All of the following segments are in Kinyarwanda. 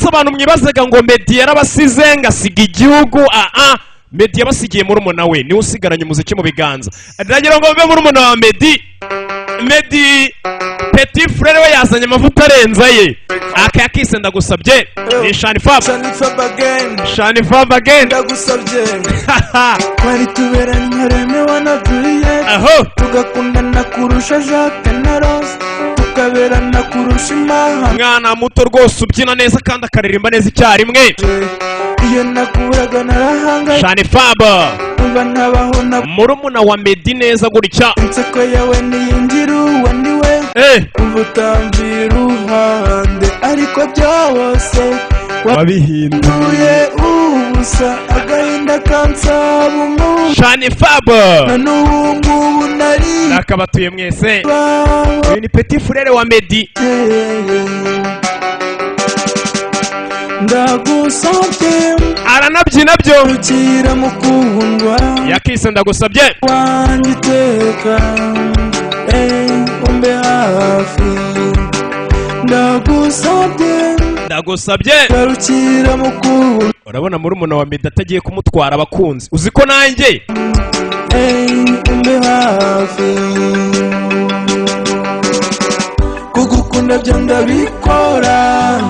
se abantu mwibazaga ngo Meddy yarabasize ngasiga igihugu Meddy yabasigiye murumuna we niwe usigaranye umuziki mu biganza. Ndagira ngo mbe murumuna wa Meddy Petit frère we yazanye amavuta arenza ye akayakise ndagusabye ni Shani Fab again ndagusabye kwari tuberanye nkareme wanaturiye tugakundana kurusha Jacques na Rose tukaberana kurusha Imana mwana muto rwose ubyina neza kandi akaririmba neza icyarimwe iyo nakuraga narahanga Shani Fab uba ntabaho na murumuna wa Meddy neza gutya inseko yawe niyingira uwo niwe ubutamvira uruhande ariko byose wabihinduye ubusa agahinda kansaba umuntu Shani Fab na n'ubu ngubu nari nakabatuye mwese uyu ni Petit frère wa Meddy ndagusabye aranabyina byo ukira mukundwa yakise ndagusabye wanjye iteka umbe hafi ndagusabye garukira mukundwa urabona murumuna wa Meddy atagiye kumutwara abakunzi uzi ko nanjye umbe hafi kugukunda byo ndabikora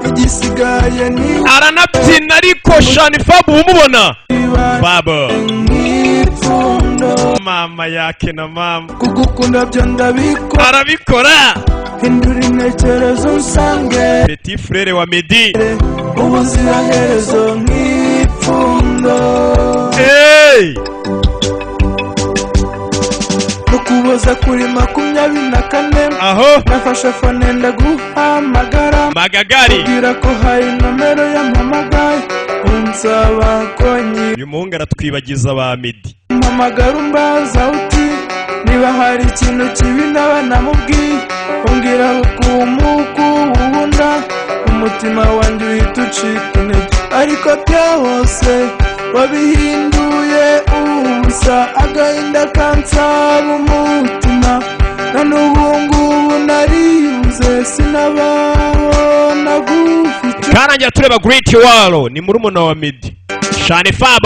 igisigaye ni aranabyina ariko Shani Fab umubona Baba mama yake na mama kugukunda byo ndabikora arabikora hindura intekerezo nsange Petit frère wa Meddy ubuziraherezo nk'ipfundo mukuboza kuri 24 aho nafashe fone ndaguhamagara magagari ubwira ko hari nomero yampamagaye unsaba konyi uyu muhungu aratwibagiza ba Meddy mpamagara umbaza uti niba hari ikintu kibi naba namubwiye umbwira kumukunda umutima wanjye uhita ucika intege ariko byose wabihinduye ubusa agahinda kansaba umutima na n'ubu ngubu naribuze sinabaho nagufite karangira tureba Great Wall ni murumuna wa Meddy Shani Fab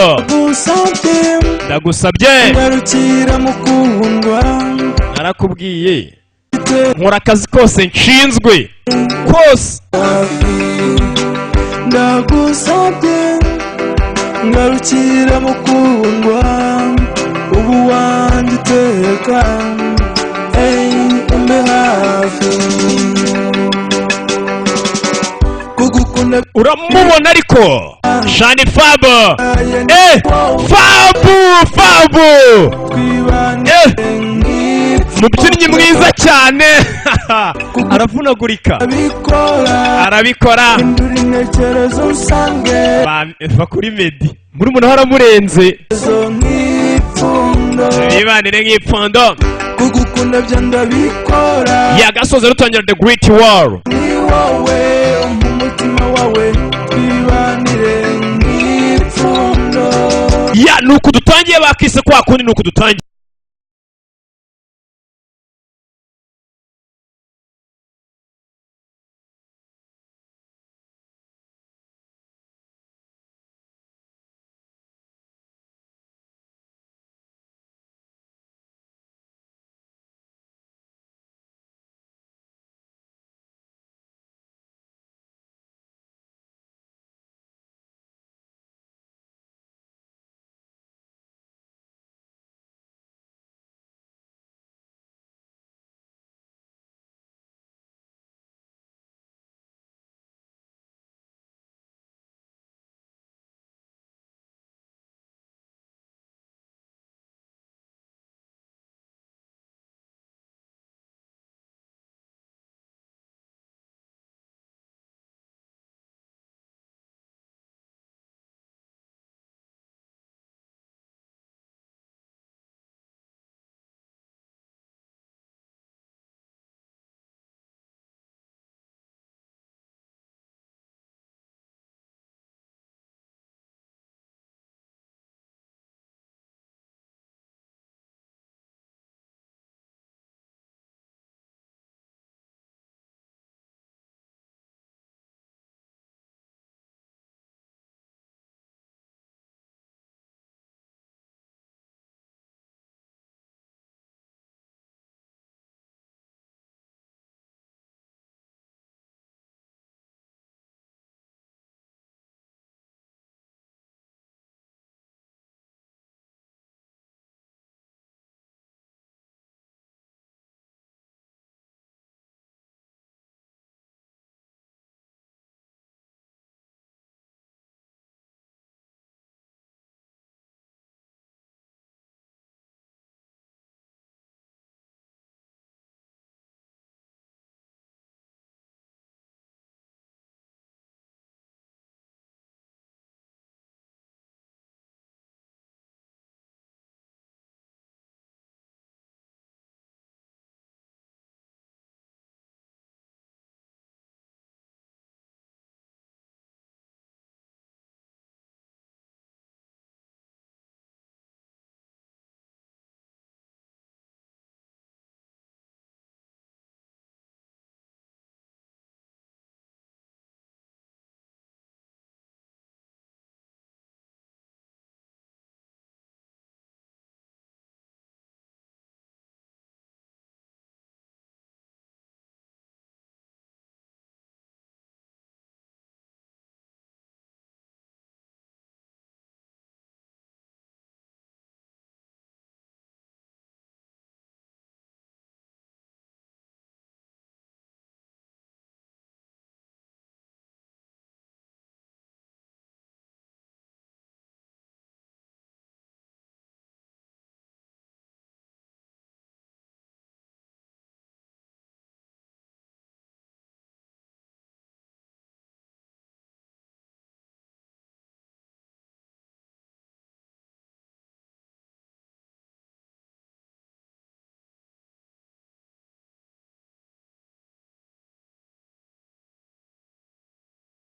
ndagusabye ngarukira mukundwa narakubwiye nkora akazi kose nshinzwe kose ndagusabye ngarukira mukundwa ubu wanjye iteka umbe hafi kugukunda uramubona ariko Shani Fab Fab mubyinnyi mwiza cyane aravunagurika arabikora va kuri Meddy murumuna haramurenze bibanire nk'ipfundo kugukunda byo ndabikora yagasoza rutangira The Great Wall ni wowe umutima wawe bibanire nk'ipfundo nuko dutangiye bakise kwa kundi nuko dutangiye